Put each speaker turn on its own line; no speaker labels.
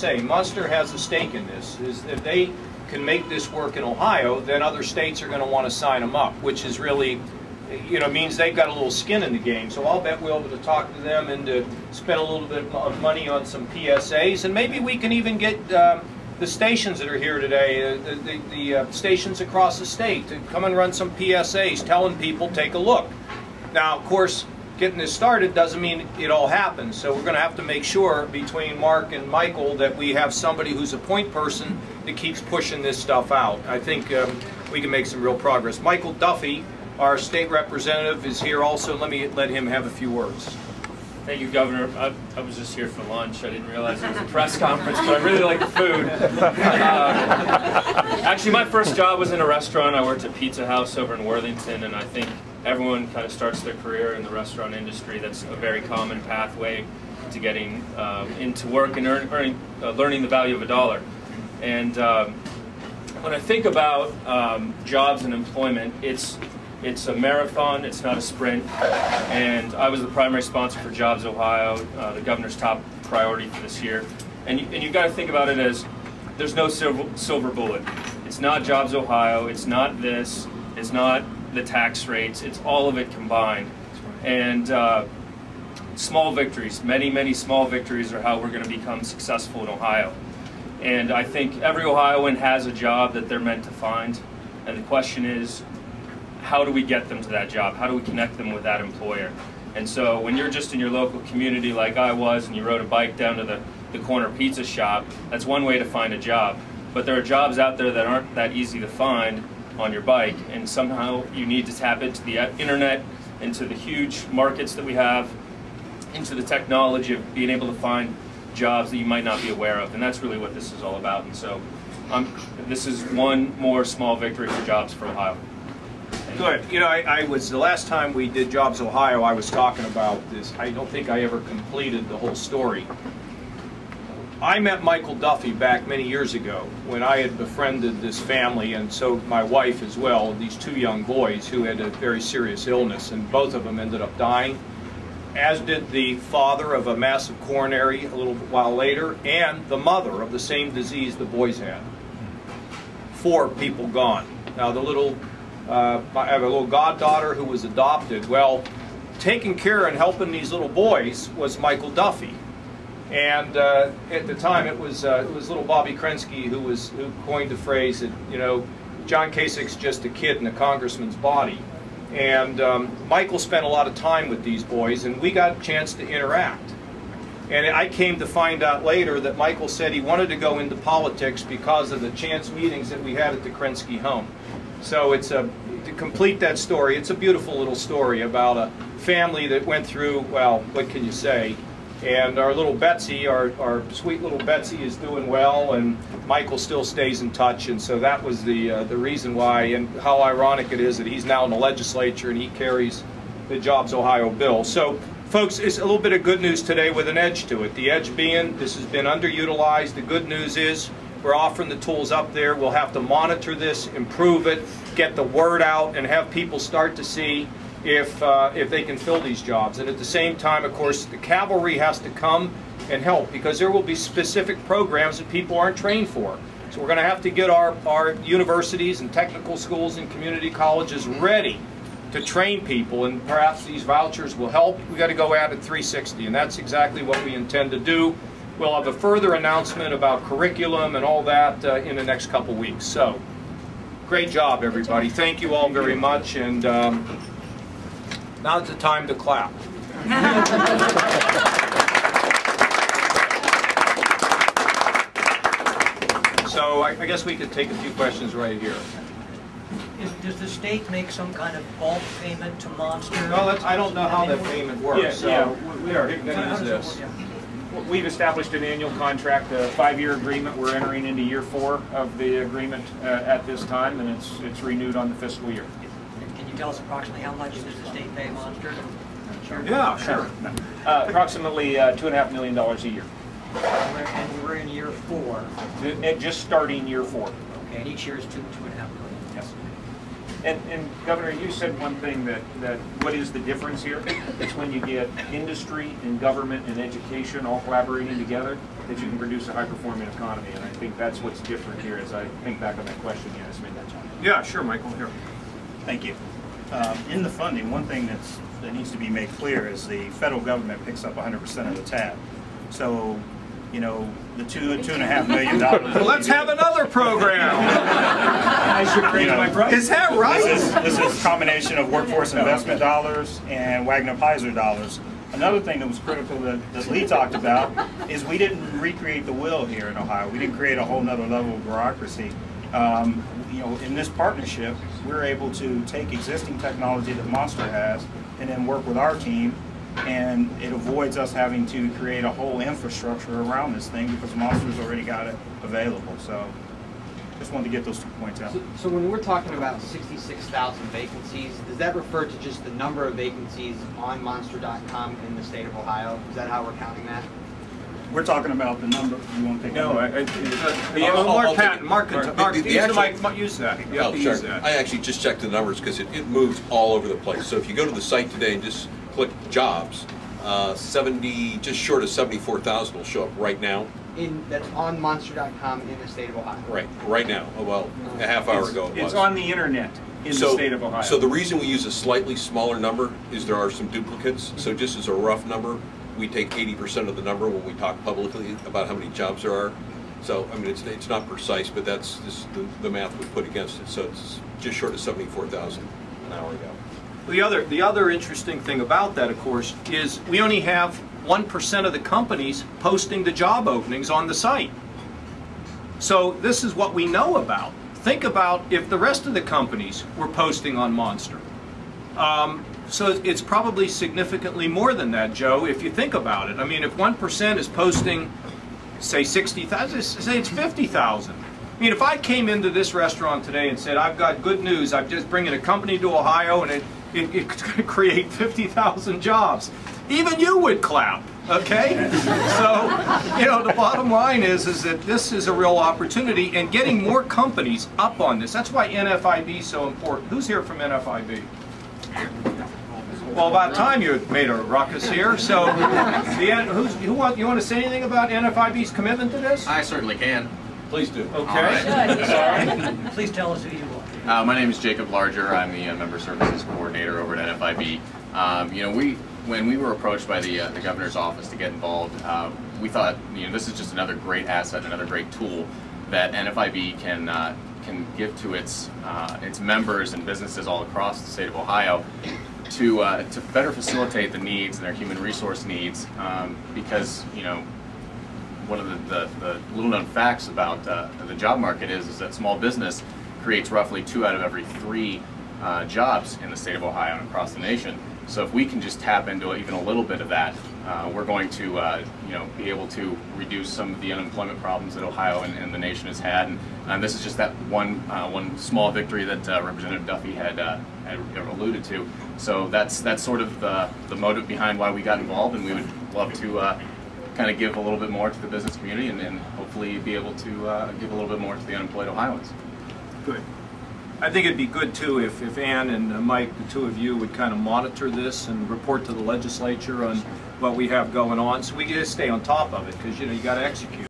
say, Munster has a stake in this. Is if they can make this work in Ohio, then other states are going to want to sign them up, which is really, means they've got a little skin in the game. So I'll bet we'll be able to talk to them and to spend a little bit of money on some PSAs, and maybe we can even get the stations that are here today, the stations across the state, to come and run some PSAs telling people, take a look. Now, of course, getting this started doesn't mean it all happens, so we're going to have to make sure between Mark and Michael that we have somebody who's a point person that keeps pushing this stuff out. I think we can make some real progress. Michael Duffy, our state representative, is here also. Let him have a few words.
Thank you, Governor. I was just here for lunch. I didn't realize it was a press conference, but I really like the food. Actually, my first job was in a restaurant. I worked at Pizza House over in Worthington, and I think everyone kind of starts their career in the restaurant industry. That's a very common pathway to getting into work and learning the value of a dollar. And when I think about jobs and employment, it's a marathon, it's not a sprint, and I was the primary sponsor for Jobs Ohio, the governor's top priority for this year. And you've got to think about it as there's no silver bullet. It's not Jobs Ohio, it's not this, it's not the tax rates, it's all of it combined. And small victories, many small victories are how we're going to become successful in Ohio. And I think every Ohioan has a job that they're meant to find, and the question is, how do we get them to that job? How do we connect them with that employer? And so when you're just in your local community like I was, and you rode a bike down to the corner pizza shop, that's one way to find a job. But there are jobs out there that aren't that easy to find on your bike, and somehow you need to tap into the internet, into the huge markets that we have, into the technology of being able to find jobs that you might not be aware of. And that's really what this is all about. And so this is one more small victory for Jobs for Ohio.
Good. I was, the last time we did Jobs Ohio, I was talking about this. I don't think I ever completed the whole story. I met Michael Duffy back many years ago when I had befriended this family, and so my wife as well, these two young boys who had a very serious illness, and both of them ended up dying, as did the father of a massive coronary a little while later, and the mother of the same disease the boys had. 4 people gone. Now I have a little goddaughter who was adopted. Well, taking care and helping these little boys was Michael Duffy. And at the time, it was little Bobby Krensky who coined the phrase that, John Kasich's just a kid in a congressman's body. And Michael spent a lot of time with these boys, and we got a chance to interact. And I came to find out later that Michael said he wanted to go into politics because of the chance meetings that we had at the Krensky home. So to complete that story, it's a beautiful little story about a family that went through, well, what can you say? And our little Betsy, our sweet little Betsy, is doing well, and Michael still stays in touch. And so that was the reason why, and how ironic it is that he's now in the legislature and he carries the Jobs Ohio bill. So, folks, it's a little bit of good news today with an edge to it. The edge being this has been underutilized. The good news is we're offering the tools up there. We'll have to monitor this, improve it, get the word out, and have people start to see if they can fill these jobs. And at the same time, of course, the cavalry has to come and help, because there will be specific programs that people aren't trained for. So we're going to have to get our universities and technical schools and community colleges ready to train people, and perhaps these vouchers will help. We've got to go at it 360, and that's exactly what we intend to do. We'll have a further announcement about curriculum and all that in the next couple weeks. So, great job, everybody. Thank you all very much, and now's the time to clap. So I guess we could take a few questions right here.
Does the state make some kind of bulk payment to Monster?
No, I don't know how that payment works. We are going to use this.
We've established an annual contract, a 5-year agreement. We're entering into year 4 of the agreement at this time, and it's renewed on the fiscal year.
Can you tell us approximately how much does the state pay Monster?
Sure. Yeah, sure.
Approximately $2.5 million a year.
And we're in year 4.
Just starting year 4.
Okay, and each year is $2.5 million.
Yes. And Governor, you said one thing that what is the difference here? It's when you get industry and government and education all collaborating together that you can produce a high-performing economy. And I think that's what's different here as I think back on that question you asked me that time.
Yeah, sure, Michael, here.
Thank you. In the funding, one thing that needs to be made clear is the federal government picks up 100% of the tab. So, you know, the $2.5 million.
Well, let's have another program.
I should raise my price.
Is that right?
This is a combination of workforce investment dollars and Wagner-Pfizer dollars. Another thing that was critical that Lee talked about is we didn't recreate the wheel here in Ohio. We didn't create a whole nother level of bureaucracy. You know, in this partnership, we're able to take existing technology that Monster has and then work with our team, and it avoids us having to create a whole infrastructure around this thing because Monster's already got it available. So just wanted to get those 2 points out.
So when we're talking about 66,000 vacancies, does that refer to just the number of vacancies on Monster.com in the state of Ohio? Is that how we're counting that?
We're talking about the number. You want to take
No,
that?
Mark, use that. You have to use that.
I actually just checked the numbers because it moves all over the place. So if you go to the site today and just click jobs, 70, just short of 74,000 will show up right now.
That's on Monster.com in the state of Ohio.
Right now. Oh, well, a half hour ago it was.
It's on the internet in the state of Ohio.
So the reason we use a slightly smaller number is there are some duplicates. So just as a rough number, we take 80% of the number when we talk publicly about how many jobs there are. So, I mean, it's not precise, but that's just the math we put against it. So it's just short of 74,000 an hour ago.
The other interesting thing about that, of course, is we only have 1% of the companies posting the job openings on the site. So this is what we know about. Think about if the rest of the companies were posting on Monster. So it's probably significantly more than that, Joe, if you think about it. I mean, if 1% is posting, say, 60,000, say it's 50,000. I mean, if I came into this restaurant today and said, I've got good news, I'm just bringing a company to Ohio and it's going to create 50,000 jobs, even you would clap, okay? So, you know, the bottom line is that this is a real opportunity, and getting more companies up on this. That's why NFIB is so important. Who's here from NFIB? Well, about time you made a ruckus here. So, you want to say anything about NFIB's commitment to this?
I certainly can.
Please do.
Okay.
Please tell us who you are.
My name is Jacob Larger. I'm the Member Services Coordinator over at NFIB. You know, when we were approached by the Governor's office to get involved, we thought, you know, this is just another great asset, another great tool that NFIB can give to its members and businesses all across the state of Ohio to better facilitate the needs and their human resource needs, because, you know, one of the little known facts about the job market is that small business creates roughly 2 out of every 3 jobs in the state of Ohio and across the nation. So if we can just tap into even a little bit of that, we're going to you know, be able to reduce some of the unemployment problems that Ohio and the nation has had. And this is just that one small victory that Representative Duffy had alluded to. So that's sort of the motive behind why we got involved, and we would love to kind of give a little bit more to the business community and hopefully be able to give a little bit more to the unemployed Ohioans.
Good. I think it'd be good too if Ann and Mike, the two of you, would kind of monitor this and report to the legislature on what we have going on, so we can just stay on top of it, because, you know, you got to execute.